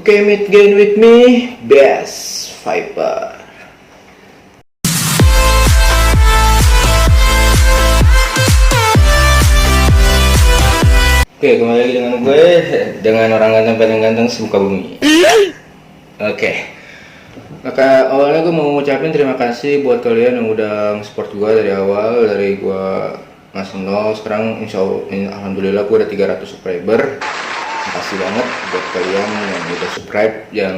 Okay, meet again with me, Best Viper. Oke, kembali lagi dengan gue, dengan orang ganteng paling ganteng semuka bumi. Oke, maka awalnya gue mau ngucapin terima kasih buat kalian yang udah support gue dari awal, dari gue masih nol. Sekarang alhamdulillah gue udah 300 subscriber. Makasih banget buat kalian yang udah subscribe, yang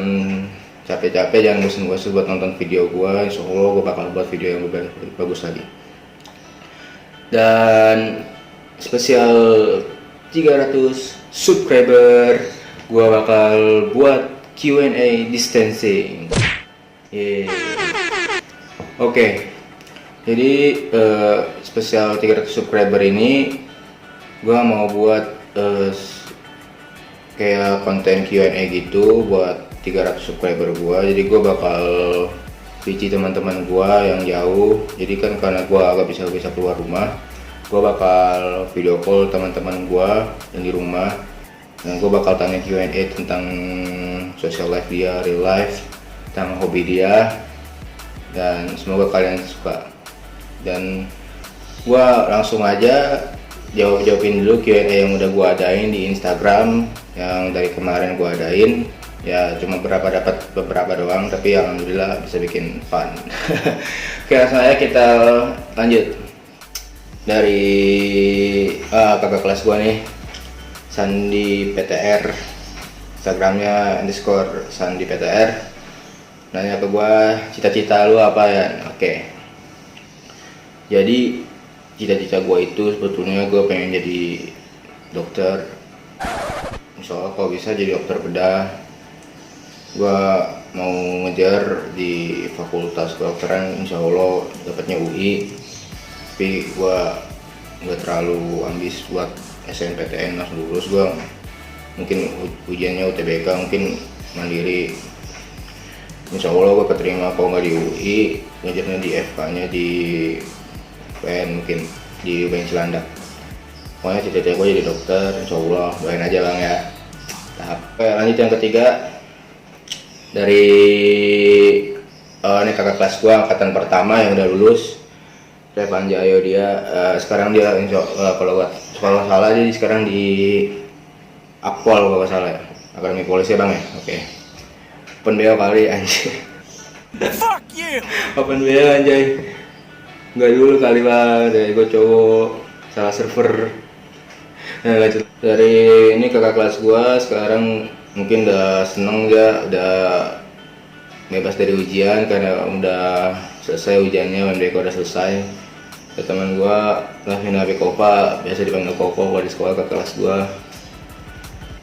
capek-capek, jangan bosan-bosan buat nonton video gue. Insya Allah gue bakal buat video yang lebih bagus lagi. Dan spesial 300 subscriber, gue bakal buat Q&A distancing. Oke. Jadi spesial 300 subscriber ini gue mau buat kayak konten Q&A gitu buat 300 subscriber gue. Jadi gue bakal PC teman-teman gue yang jauh. Jadi kan karena gue agak bisa keluar rumah, gue bakal video call teman-teman gue yang di rumah, dan gue bakal tanya Q&A tentang social life dia, real life, tentang hobi dia, dan semoga kalian suka. Dan gue langsung aja jawabin dulu Q&A yang udah gue adain di Instagram, yang dari kemarin gue adain. Ya cuma dapat beberapa doang, tapi alhamdulillah bisa bikin fun. Oke, langsung aja kita lanjut. Dari kakak kelas gue nih, Sandi PTR, Instagramnya _Sandi PTR, nanya ke gue, cita-cita lu apa ya? Oke. Jadi cita-cita gue itu sebetulnya gue pengen jadi dokter. Insya Allah kalau bisa jadi dokter bedah. Gue mau ngejar di fakultas kedokteran, insya Allah dapatnya UI. Tapi gue nggak terlalu ambis buat SNPTN langsung lulus. Gue mungkin ujiannya UTBK, mungkin mandiri. Insya Allah gue keterima, kalau nggak di UI ngajarnya di FK nya di UPN, mungkin di UPN Cilandak. Pokoknya cita-cita gue jadi dokter, insya Allah. Doain aja bang ya. Tahap. Lanjut yang ketiga, dari ini kakak kelas gue angkatan pertama yang udah lulus, Revan Jayo. Dia sekarang dia kalau salah dia sekarang di Akpol kalau salah ya, Akademi Polisi bang ya. Oke. Open BO kali anjay. Fuck you. Open BO anjay. Enggak dulu kali bang, dari gue cowok salah server. Nah, dari ini kakak kelas gue sekarang mungkin udah seneng, dia udah bebas dari ujian karena udah selesai ujiannya, UMDK udah selesai. Ya, teman gua Lavina Bekova, biasa dipanggil Koko kalau di sekolah, ke kelas gua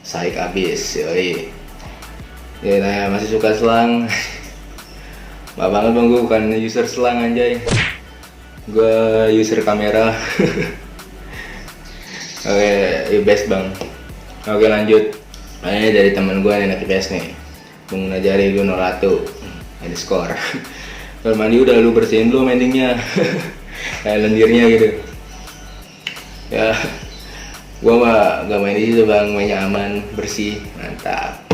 saik abis, yoi. Dia nanya masih suka selang. Maaf banget bang, gua bukan user selang anjay, gua user kamera. Oke, best bang. Oke lanjut. Ini dari teman gue yang anak IPS nih, pengguna jari gue 01 ada skor. Kalau mandi udah lu bersihin dulu mendingnya. Kayak lendirnya gitu ya. Gue mah gak main di situ bang, mainnya aman, bersih, mantap.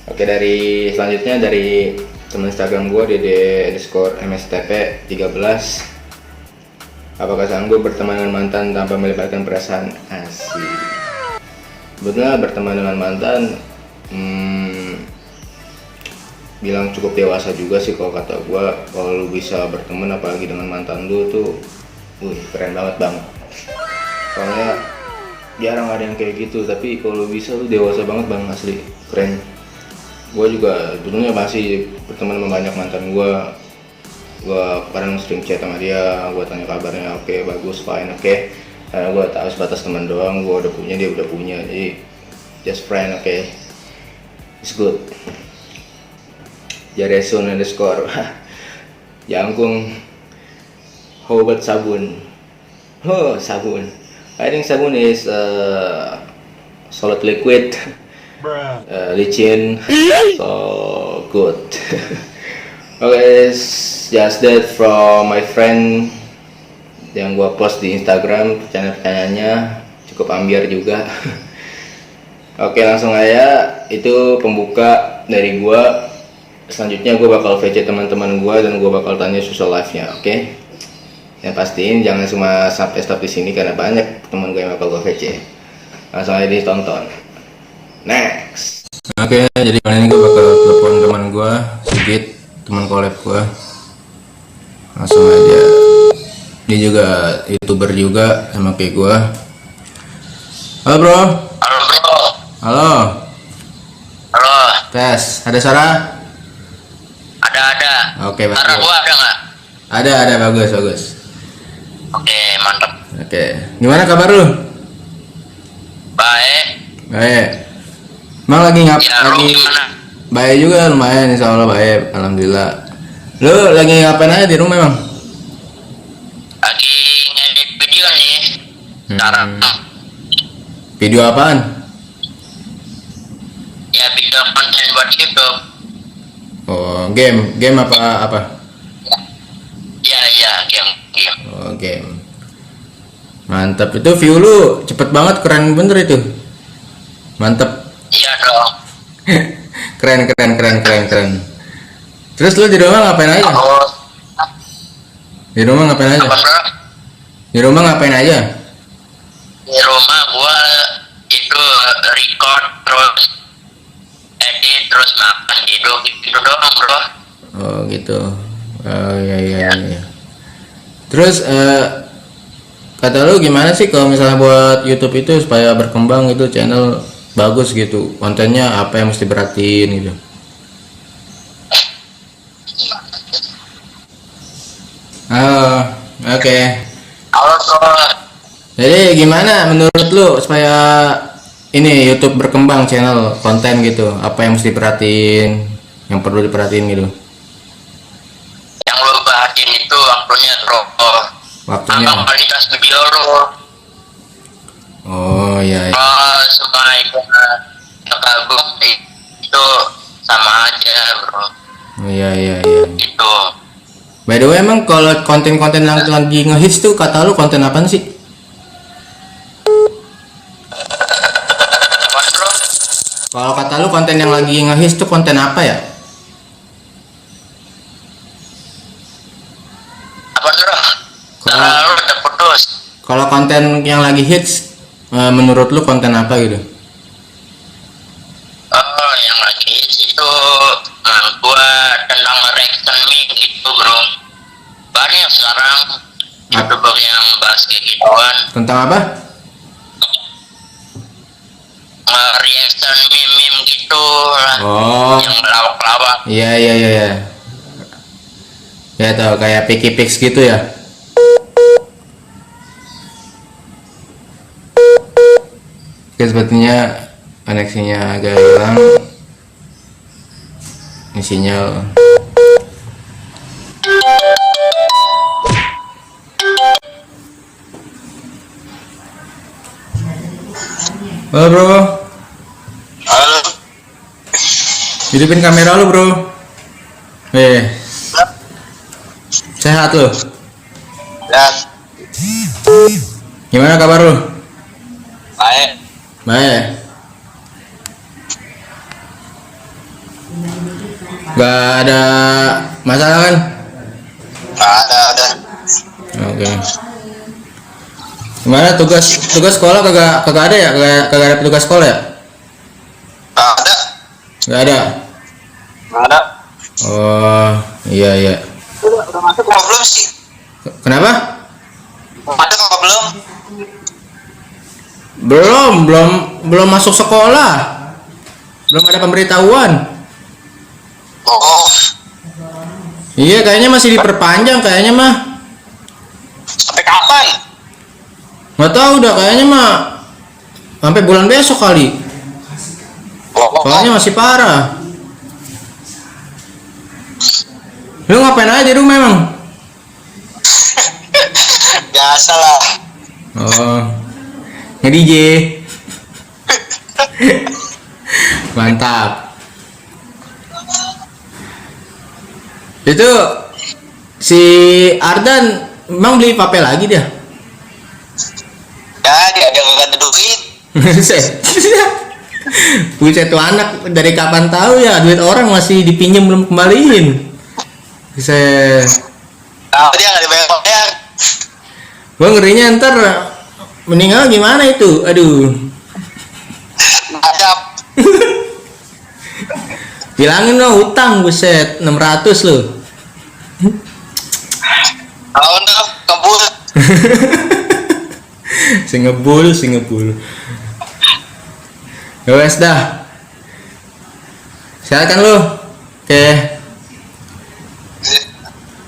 Oke, dari selanjutnya dari teman Instagram gue, @MSTP 13. Apakah sanggup berteman dengan mantan tanpa melibatkan perasaan? Asik. Sebetulnya berteman dengan mantan bilang cukup dewasa juga sih kalau kata gue. Kalau lu bisa berteman apalagi dengan mantan lu tuh, keren banget bang. Soalnya jarang ada yang kayak gitu, tapi kalau lu bisa, lu dewasa banget bang, asli keren. Gue juga sebetulnya masih berteman sama banyak mantan gue. Gue kadang sering chat sama dia, gue tanya kabarnya, oke, bagus, fine, oke. Karena gue tahu sebatas teman doang, gue udah punya, dia udah punya, jadi just friend, oke. It's good. Jaresun _ Jangkung. How about sabun? Oh, sabun. I think sabun is solid liquid. Licin. So good. Okay, just that from my friend yang gua post di Instagram. Pertanyaannya cukup ambiar juga. Oke, langsung aja itu pembuka dari gua. Selanjutnya gua bakal VC teman-teman gua dan gua bakal tanya social life-nya, oke? Yang pastiin jangan cuma sampai stop di sini karena banyak teman gue yang bakal gua VC. Langsung aja ditonton. Next. Oke, jadi kali ini gue bakal telepon teman gue, Sigit, teman collab gue. Langsung aja. Dia juga YouTuber juga sama kayak gue. Halo bro. Halo bro. Halo. Halo. Tes. Ada suara? Ada. Oke, bagus. Suara gua ada nggak? Ada bagus. Oke, mantap. Oke. Gimana kabar lu? Baik. Emang lagi Ya, lu lagi gimana? baik juga, lumayan, insya Allah baik, alhamdulillah. Lu lagi ngapain aja di rumah emang? Lagi ngedit video nih. Sekarang. Video apaan? Ya, video konten buat YouTube. Oh, game apa? Ya, game. Oh, game. Mantap, itu view lu cepet banget, keren bener itu. Mantap. Iya dong. keren. Terus lu di rumah ngapain aja? Terus, Di rumah ngapain aja? apa bro? Di rumah ngapain aja? Di rumah gua itu record, terus edit, terus makan, tidur, gitu doang bro. Oh gitu. Oh iya. Terus kata lu gimana sih kalau misalnya buat YouTube itu supaya berkembang gitu, channel bagus gitu, kontennya apa yang mesti perhatiin gitu? Oh, oke. Halo bro. Jadi gimana menurut lu supaya ini YouTube berkembang, channel konten gitu, apa yang mesti diperhatiin, yang perlu diperhatiin gitu? Yang lo bahasin itu waktunya bro. Waktunya. Sama kualitas video lo. Oh iya. Kalau semua itu tergabung itu sama aja bro. Oh, iya. Itu By the way, emang kalau konten-konten yang lagi ngehits tuh kata lu konten apaan sih? apa bro? Kalau kata lu konten yang lagi ngehits tuh konten apa ya? Apa bro? Kalau- Kalau udah putus. Kalau konten yang lagi hits, menurut lu konten apa gitu? Oh, yang lagi itu gua tentang reaction meme gitu bro. Banyak sekarang YouTuber yang bahas kayak gituan. Tentang apa? Reaction meme gitu lah. Oh, Yang pelawak-pelawak. iya. Ya tau, kayak Picky Pix gitu ya? Oke, sepertinya koneksinya agak hilang. Ini sinyal. Halo bro, Halo. hidupin kamera lu bro. Sehat lu? Ya, Gimana kabar lu? baik. Baik. Gak ada masalah kan? Ada. Oke. Gimana tugas sekolah kagak ada ya? Kagak ada tugas sekolah ya? Ada. Gak ada. Ada. Oh, iya. Udah masuk apa belum sih? Kenapa? Masuk apa belum? Belum masuk sekolah. Belum ada pemberitahuan. Oh, Iya, kayaknya masih diperpanjang kayaknya mah. sampai kapan? Nggak tahu udah kayaknya mah sampai bulan besok kali. Soalnya masih parah. Lu ngapain aja di rumah emang? Biasa lah. Oh, nge-DJ. Mantap. Itu si Ardan emang beli papel lagi dia? Ya, dia gak ada duit. Buset tuh anak dari kapan tahu ya duit orang masih dipinjam belum kembaliin. Buset. Tahu dia nggak dibayar. Gua ngerinya ntar meninggal gimana itu? Aduh. Adap. Bilangin dong utang buset 600 loh. Tahu tuh kebun. Singebul. Ya wes dah. Silakan lu. Oke.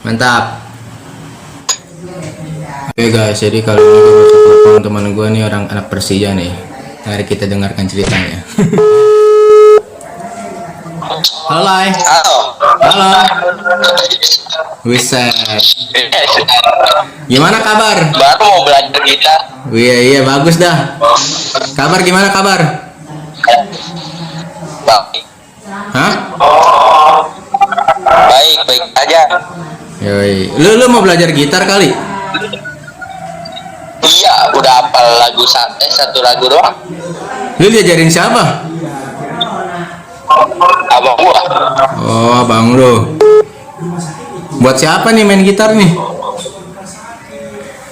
Mantap. Oke guys, jadi kali ini gue baca telepon teman gue nih orang anak Persija nih. Mari kita dengarkan ceritanya. Halo Lai. Halo. Wiset. Gimana kabar? Baru mau belajar gitar. Iya bagus dah. Kabar gimana kabar? Baik. Hah? Baik aja. Yoi. Lu mau belajar gitar kali? Iya, udah hafal lagu satu lagu doang. Lu diajarin siapa? Abang gua. Oh, abang lu. Buat siapa nih main gitar nih?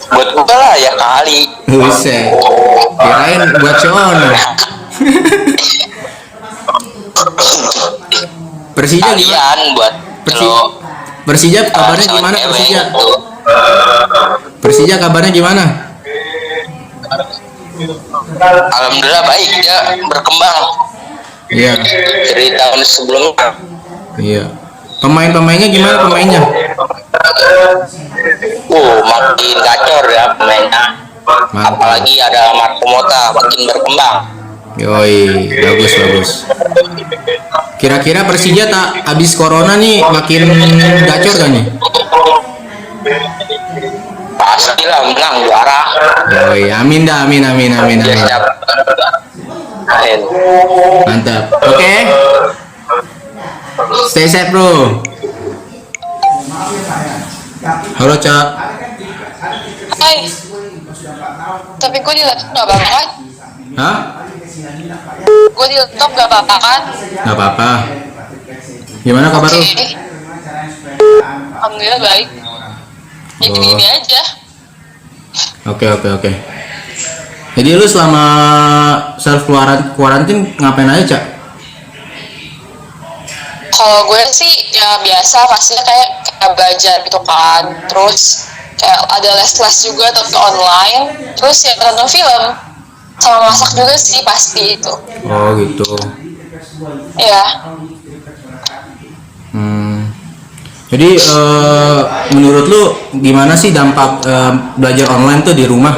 Buat gua lah ya kali. Buset. Kirain buat si Ono. Persija gimana? Kalian buat Persija kabarnya gimana Persija? Persija kabarnya gimana? Alhamdulillah baik, dia berkembang Iya. dari tahun sebelumnya. Iya. Pemainnya gimana pemainnya? Makin gacor ya pemainnya. Mantap. Apalagi ada Marco Mota makin berkembang. Yoi, bagus. Kira-kira Persija tak habis corona nih makin gacor kan nih? Pastilah menang juara. Yoi, amin dah, amin. Dia siap. Amin. Mantap. Oke. Stay safe, bro. Halo, Cak. Hai. Tapi gue di laptop gak apa-apa kan? Hah? Gue di laptop gak apa-apa kan? Gak apa-apa. Gimana kabar lu? Oke. Alhamdulillah baik. Ya gini-gini aja. Oke. Jadi lu selama self quarantine ngapain aja, Cak? Kalau gue sih ya biasa pastinya kayak belajar gitu kan. Terus kayak ada les-les juga tapi online. Terus ya nonton film. Sama masak juga sih pasti itu. Oh, gitu. Iya. Jadi menurut lu gimana sih dampak belajar online tuh di rumah?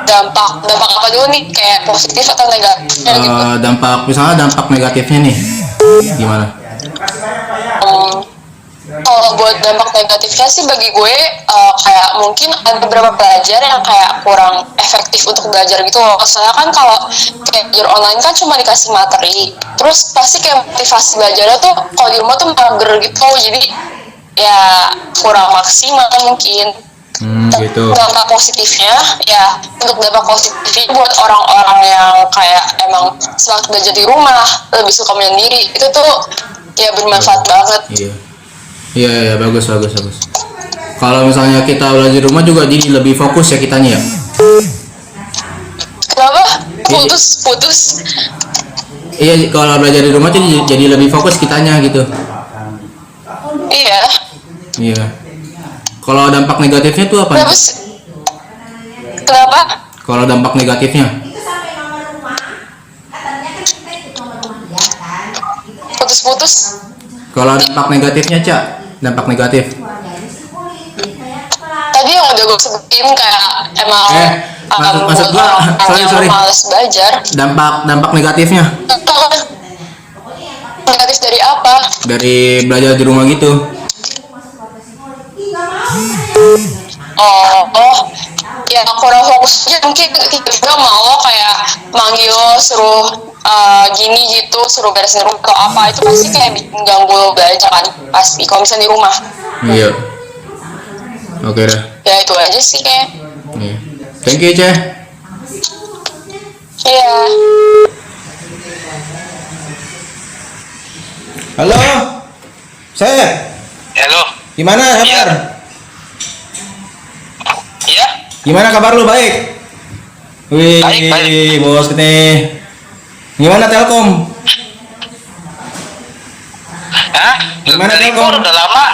Dampak apa dulu nih? Kayak positif atau negatif gitu? Misalnya dampak negatifnya nih, gimana? Kalau buat dampak negatifnya sih bagi gue kayak mungkin ada beberapa pelajar yang kayak kurang efektif untuk belajar gitu loh. Soalnya kan kalau kayak belajar online kan cuma dikasih materi, terus pasti kayak motivasi belajarnya tuh kalau di rumah tuh mager gitu, jadi ya kurang maksimal mungkin. Gitu. Dampak positifnya ya, untuk dampak positifnya buat orang-orang yang kayak emang semangat belajar di rumah, lebih suka menyendiri, itu tuh ya bermanfaat banget. Iya, bagus. Kalau misalnya kita belajar di rumah juga jadi lebih fokus ya kitanya ya. Kenapa? Putus. Iya, kalau belajar di rumah jadi lebih fokus kitanya gitu. Iya. Kalau dampak negatifnya tuh apa? Kenapa? Kalau dampak negatifnya? Putus. Kalau dampak negatifnya, Cak? Dampak negatif. Tadi yang udah gue sebutin kayak emang maksud gua sorry. males belajar. Dampak negatifnya? Negatif dari apa? Dari belajar di rumah gitu. Ya kurang fokusnya mungkin kita mau kayak manggil suruh gini gitu, suruh beresin rumah atau apa, itu pasti kayak bikin ganggu belajar kan pasti kalau misalnya di rumah. Iya. Oke dah. Ya itu aja sih kayak. Iya. Thank you, Ceh. Iya. Halo, Sep. Halo. Gimana kabar? Iya. Gimana kabar lu? Baik. Wih, Baik. bos nih. Gimana Telkom? Hah? Gimana, Udah Telkom? libur, udah lama.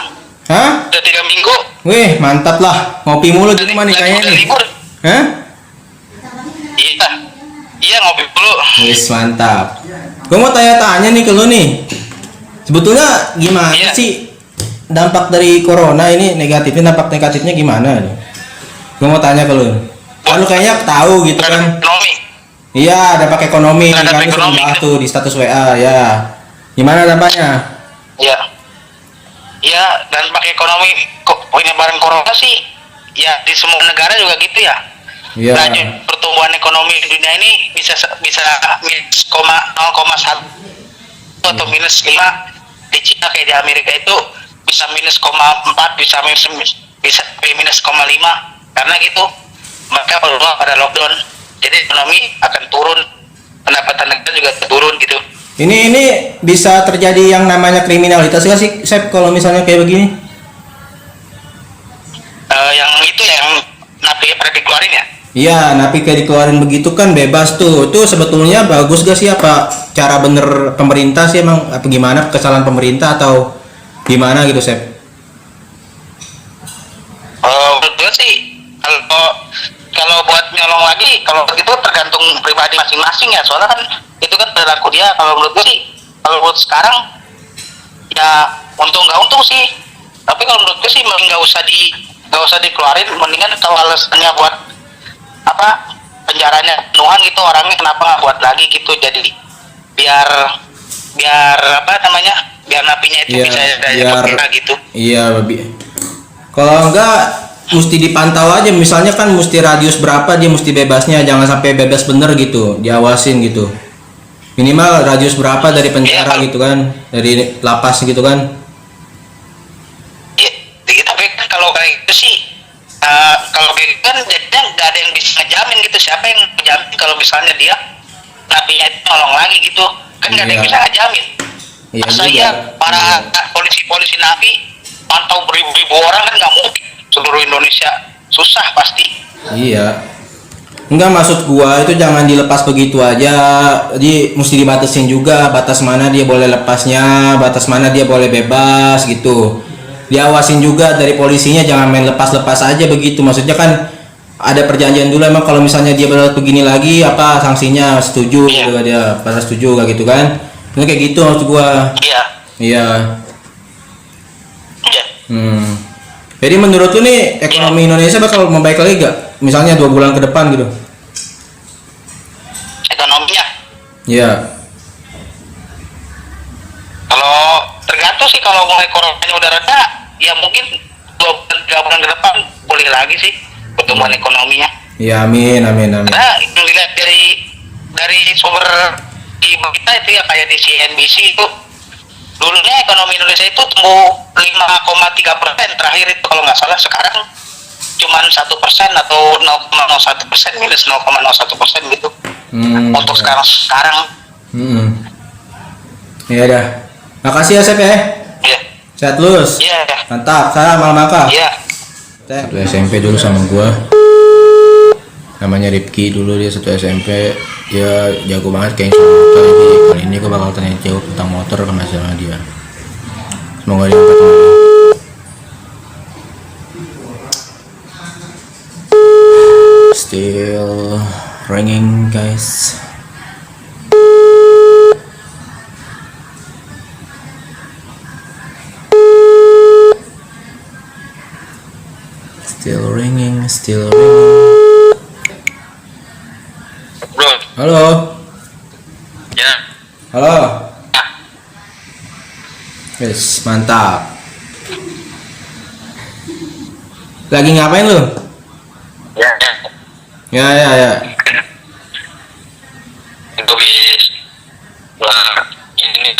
Hah? Udah 3 minggu. Wih, mantap lah. Ngopi mulu di rumah nih kayaknya Udah nih. libur. Hah? Iya. Iya, ngopi dulu. Wis mantap. Gue mau tanya-tanya nih ke lu nih. Sebetulnya gimana Iya. sih dampak dari corona ini negatifnya, dampak negatifnya gimana nih? Gue mau tanya ke lu. Kan lu kayaknya tahu gitu kan? Ekonomi. Iya, dampak ekonomi. Dampak Kan lu sering ekonomi. bahas tuh di status WA ya. Gimana dampaknya? Iya. Iya, dan pakai ekonomi penyebaran corona sih ya di semua negara juga gitu ya. Iya. Laju pertumbuhan ekonomi di dunia ini bisa minus 0,1 atau minus 5. Di Cina kayak di Amerika itu bisa minus 0,4, bisa minus 0,5 karena gitu mereka perlu pada lockdown. Jadi ekonomi akan turun, pendapatan negara juga turun gitu. Ini bisa terjadi yang namanya kriminalitas nggak sih, Sep, kalau misalnya kayak begini? Yang itu yang napi pada dikeluarin ya. Iya, napi kayak dikeluarin begitu kan bebas tuh. Itu sebetulnya bagus gak sih, apa cara bener pemerintah sih emang, apa gimana kesalahan pemerintah atau gimana gitu, Sep? Menurut gue sih kalau buat nyolong lagi, kalau itu tergantung pribadi masing-masing ya. Soalnya kan itu kan perilaku dia. Kalau menurut gue sih, kalau buat sekarang ya untung nggak untung sih. Tapi kalau menurut gue sih mending nggak usah dikeluarin. Mendingan kalau alasannya buat apa penjaranya penuhan gitu, orangnya kenapa nggak buat lagi gitu. Jadi biar apa namanya, biar napinya itu Iya, bisa biar kena gitu. iya, kalau enggak mesti dipantau aja, misalnya kan mesti radius berapa dia mesti bebasnya, jangan sampai bebas bener gitu, diawasin gitu. Minimal radius berapa dari penjara Iya, gitu kan, dari lapas gitu kan. Iya, tapi kan kalau kayak gitu sih, kalau kayak gitu kan jadinya nggak ada yang bisa ngejamin gitu. Siapa yang ngejamin kalau misalnya dia napinya itu nolong lagi gitu? Kan nggak ada yang Iya. bisa ngejamin. Iya Masa juga. iya para polisi napi pantau beribu-ribu orang kan nggak mungkin seluruh Indonesia, susah pasti. Iya. Enggak, maksud gua itu jangan dilepas begitu aja. Jadi mesti dibatasin juga batas mana dia boleh lepasnya, batas mana dia boleh bebas gitu. Diawasin juga dari polisinya, jangan main lepas-lepas aja begitu. Maksudnya kan ada perjanjian dulu, emang kalau misalnya dia berlaku begini lagi apa sanksinya, setuju Iya. gitu dia, pada setuju kayak gitu kan. Ini kayak gitu maksud gua. Iya, Iya. iya. Jadi menurut lu nih ekonomi Indonesia bakal membaik lagi gak? Misalnya 2 bulan ke depan gitu. Ekonominya. Iya. Kalau tergantung sih, kalau mulai coronanya udah reda, ya mungkin 2-3 bulan ke depan boleh lagi sih pertumbuhan ekonominya. Ya, amin, amin, amin. Nah, yang dilihat dari sumber di berita itu ya, kayak di CNBC itu, dulunya ekonomi Indonesia itu tumbuh 5,3% terakhir itu kalau nggak salah. Sekarang cuman 1% atau 0,01%, minus 0,01% gitu. Untuk sekarang. Ya dah. Makasih ya, Sep ya. Iya. Sehat lus. Iya. Mantap. Salam Malmaka. Iya. Satu SMP dulu sama gua. Namanya Rifki, dulu dia satu SMP. Dia jago banget kayak soal motor. Jadi kali ini gua bakal tanya jawab tentang motor sama dia. Semoga dia angkat telepon. Still ringing, guys. Still ringing, still ringing. Bro. Halo, Ya. halo. Yes, mantap. Lagi ngapain lu? Ya. Ya. Itu bis. Wah, ini.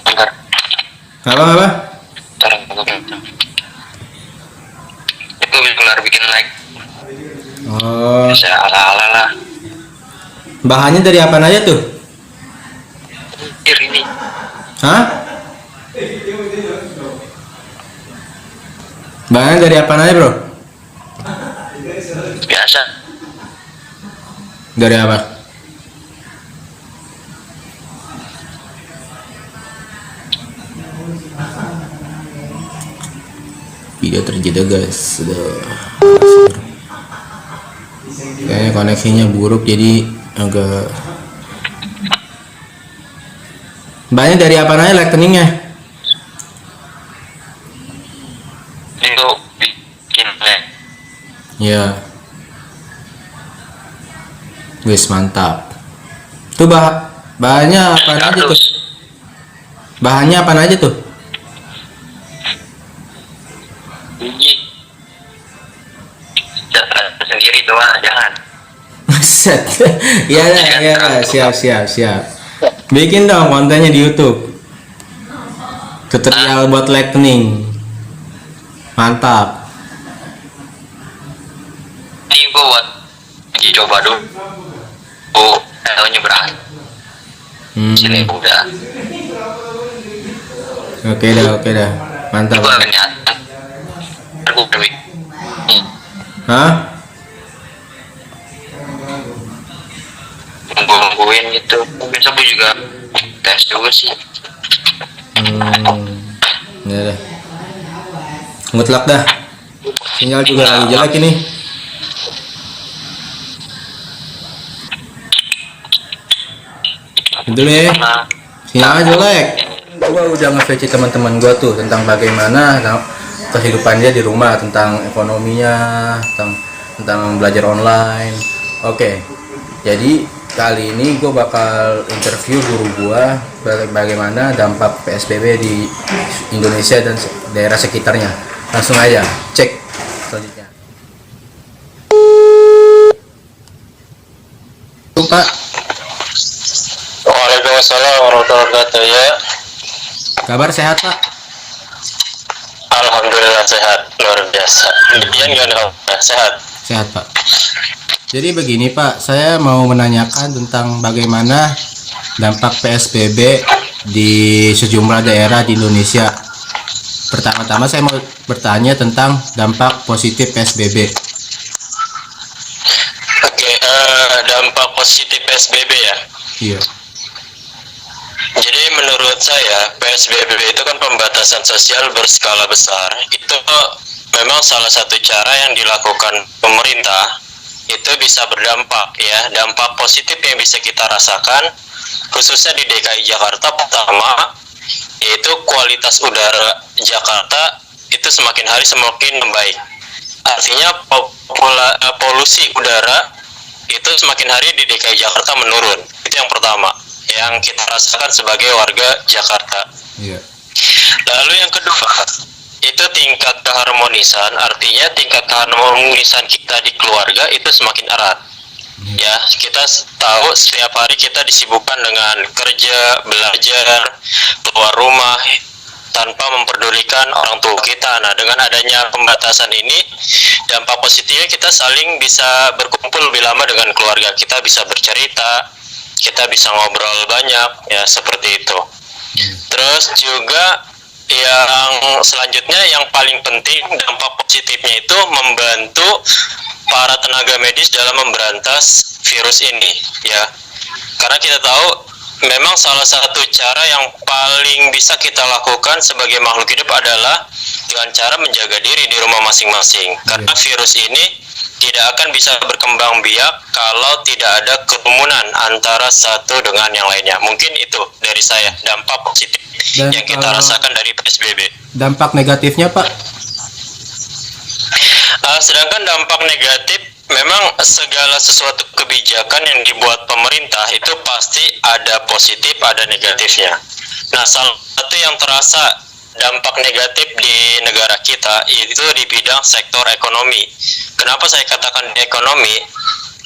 Bentar. Apa? Itu kelar bikin like. Oh, Bisa ala-ala lah. bahannya dari apa aja tuh? banjir ini. Hah? Bahannya dari apa aja bro? Biasa. Dari apa? Video terjeda guys. Kayaknya koneksinya buruk jadi agak. Bahannya dari apa aja lightningnya? Itu bikin Ya. Wis mantap. Tuh bahannya apa aja tuh? Bahannya apa aja tuh? biji. Jangan sendiri tuh jangan. Set. Iya lah, iya lah. Siap. Bikin dong kontennya di YouTube. Tutorial buat lightning. Mantap. Ini gua buat lagi coba dulu. Oh, tahunya berat. Sini udah. Oke dah. Mantap. Gua akan lihat. Aku dewi. Hah? Nungguin gitu. Besok gua juga tes juga sih. Ya dah. Good luck dah. Sinyal juga lagi jelek ini. Dulu ya. Sinyalnya jelek. Gua udah nge-VC teman-teman gua tuh tentang bagaimana kehidupan dia di rumah, tentang ekonominya, tentang belajar online. Oke. Jadi kali ini gue bakal interview guru gua bagaimana dampak PSBB di Indonesia dan daerah sekitarnya. Langsung aja cek selanjutnya. Pak. Waalaikumsalam warahmatullahi wabarakatuh ya. Kabar sehat Pak? Alhamdulillah sehat, luar biasa. Ian gimana? Sehat? Sehat Pak. Jadi begini Pak, saya mau menanyakan tentang bagaimana dampak PSBB di sejumlah daerah di Indonesia. Pertama-tama saya mau bertanya tentang dampak positif PSBB. Oke, dampak positif PSBB ya. Iya. Jadi menurut saya PSBB itu kan pembatasan sosial berskala besar. Itu memang salah satu cara yang dilakukan pemerintah. Itu bisa berdampak ya, dampak positif yang bisa kita rasakan khususnya di DKI Jakarta. Pertama yaitu kualitas udara Jakarta itu semakin hari semakin membaik. Artinya polusi udara itu semakin hari di DKI Jakarta menurun. Itu yang pertama yang kita rasakan sebagai warga Jakarta. Iya. Lalu yang kedua itu tingkat keharmonisan, artinya tingkat keharmonisan kita di keluarga itu semakin erat. Ya, kita tahu setiap hari kita disibukkan dengan kerja, belajar, keluar rumah tanpa memperdulikan orang tua kita. Nah, dengan adanya pembatasan ini, dampak positifnya kita saling bisa berkumpul lebih lama dengan keluarga. Kita bisa bercerita, kita bisa ngobrol banyak, ya seperti itu. Terus juga yang selanjutnya yang paling penting dampak positifnya itu membantu para tenaga medis dalam memberantas virus ini ya, karena kita tahu memang salah satu cara yang paling bisa kita lakukan sebagai makhluk hidup adalah dengan cara menjaga diri di rumah masing-masing, karena virus ini tidak akan bisa berkembang biak kalau tidak ada kerumunan antara satu dengan yang lainnya. Mungkin itu dari saya dampak positif yang kita rasakan dari PSBB. Dampak negatifnya Pak? Sedangkan dampak negatif, memang segala sesuatu kebijakan yang dibuat pemerintah itu pasti ada positif, ada negatifnya. Nah, salah satu yang terasa dampak negatif di negara kita itu di bidang sektor ekonomi. Kenapa saya katakan ekonomi?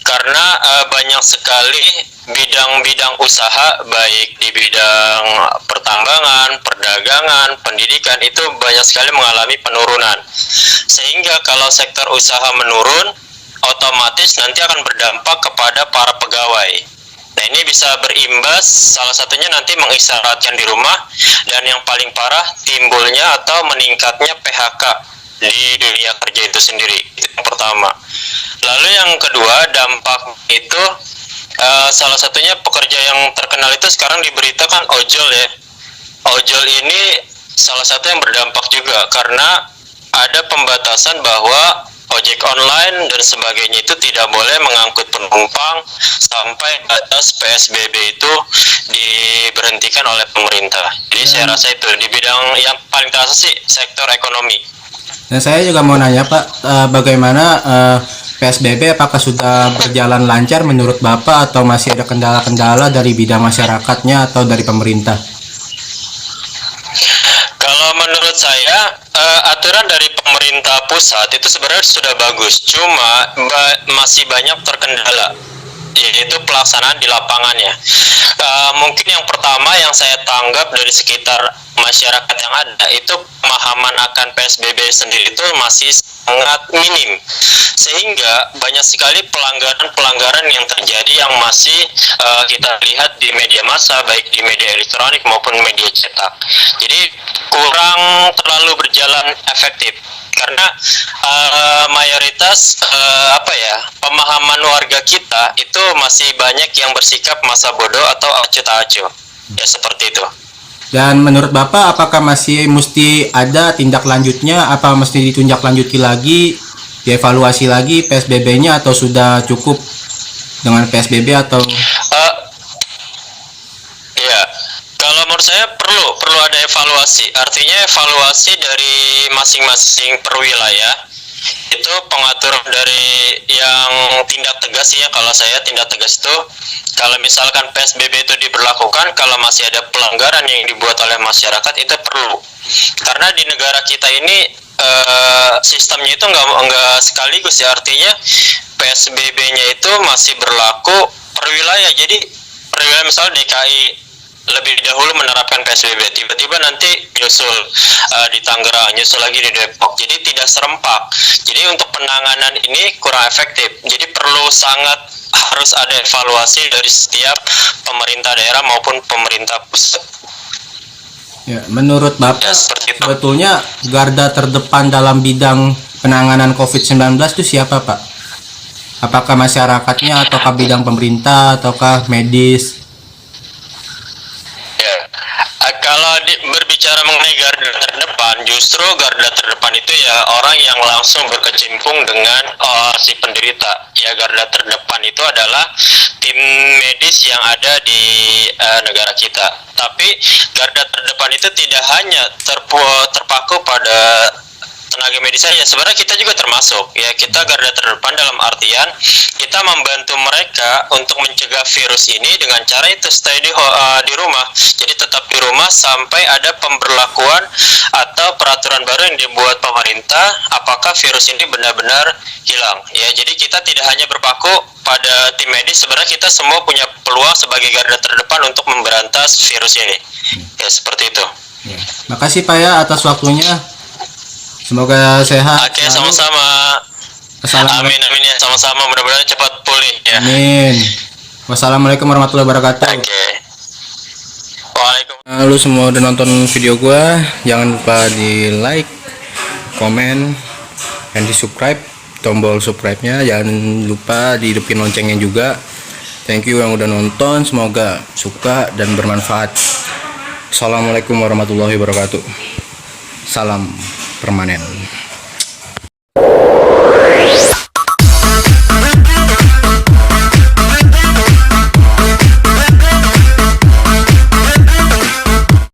Karena banyak sekali bidang-bidang usaha, baik di bidang pertambangan, perdagangan, pendidikan, itu banyak sekali mengalami penurunan. Sehingga kalau sektor usaha menurun, otomatis nanti akan berdampak kepada para pegawai. Nah, ini bisa berimbas salah satunya nanti mengistirahatkan di rumah, dan yang paling parah timbulnya atau meningkatnya PHK di dunia kerja itu sendiri. Itu yang pertama. Lalu yang kedua, dampak itu salah satunya pekerja yang terkenal itu sekarang diberitakan ojol ya. Ojol ini salah satu yang berdampak juga karena ada pembatasan bahwa ojek online dan sebagainya itu tidak boleh mengangkut penumpang sampai batas PSBB itu diberhentikan oleh pemerintah. Jadi saya rasa itu di bidang yang paling terasa sih sektor ekonomi. Dan saya juga mau nanya Pak, bagaimana PSBB, apakah sudah berjalan lancar menurut Bapak atau masih ada kendala-kendala dari bidang masyarakatnya atau dari pemerintah? Kalau menurut saya aturan dari pemerintah pusat itu sebenarnya sudah bagus, cuma masih banyak terkendala, yaitu pelaksanaan di lapangannya. Mungkin yang pertama yang saya tanggap dari sekitar masyarakat yang ada itu pemahaman akan PSBB sendiri itu masih sangat minim, sehingga banyak sekali pelanggaran yang terjadi yang masih kita lihat di media massa, baik di media elektronik maupun media cetak. Jadi kurang terlalu berjalan efektif karena mayoritas pemahaman warga kita itu masih banyak yang bersikap masa bodoh atau acuh tak acuh, ya seperti itu. Dan menurut Bapak, apakah masih mesti ada tindak lanjutnya, apa mesti ditindaklanjuti lagi, dievaluasi lagi PSBB-nya, atau sudah cukup dengan PSBB atau? Ya, kalau menurut saya perlu ada evaluasi. Artinya evaluasi dari masing-masing perwilayah. Itu pengaturan dari yang tindak tegas ya. Kalau saya tindak tegas itu kalau misalkan PSBB itu diberlakukan, kalau masih ada pelanggaran yang dibuat oleh masyarakat itu perlu. Karena di negara kita ini sistemnya itu nggak sekaligus ya, artinya PSBB-nya itu masih berlaku per wilayah. Jadi per wilayah misal DKI lebih dahulu menerapkan PSBB, tiba-tiba nanti nyusul di Tangerang, nyusul lagi di Depok. Jadi tidak serempak. Jadi untuk penanganan ini kurang efektif. Jadi harus ada evaluasi dari setiap pemerintah daerah maupun pemerintah pusat. Ya, menurut Bapak, Ya, seperti itu. sebetulnya garda terdepan dalam bidang penanganan COVID-19 itu siapa Pak? Apakah masyarakatnya ataukah bidang pemerintah ataukah medis? Ya, kalau berbicara mengenai garda terdepan, justru garda terdepan itu ya orang yang langsung berkecimpung dengan si penderita. Ya, garda terdepan itu adalah tim medis yang ada di negara kita. Tapi garda terdepan itu tidak hanya terpaku pada tenaga medis saja, sebenarnya kita juga termasuk ya. Kita garda terdepan dalam artian kita membantu mereka untuk mencegah virus ini dengan cara itu stay di rumah. Jadi tetap di rumah sampai ada pemberlakuan atau peraturan baru yang dibuat pemerintah apakah virus ini benar-benar hilang ya. Jadi kita tidak hanya berpaku pada tim medis, sebenarnya kita semua punya peluang sebagai garda terdepan untuk memberantas virus ini ya, seperti itu. Makasih Pak ya atas waktunya. Semoga sehat. Oke, sama-sama. Assalamualaikum. Amin ya, sama-sama, mudah-mudahan cepat pulih ya. Amin. Wassalamualaikum warahmatullahi wabarakatuh. Oke. Waalaikumsalam. Lu semua udah nonton video gua, jangan lupa di like, komen, dan di subscribe, tombol subscribe-nya jangan lupa dihidupin loncengnya juga. Thank you yang udah nonton, semoga suka dan bermanfaat. Assalamualaikum warahmatullahi wabarakatuh. Salam permanen.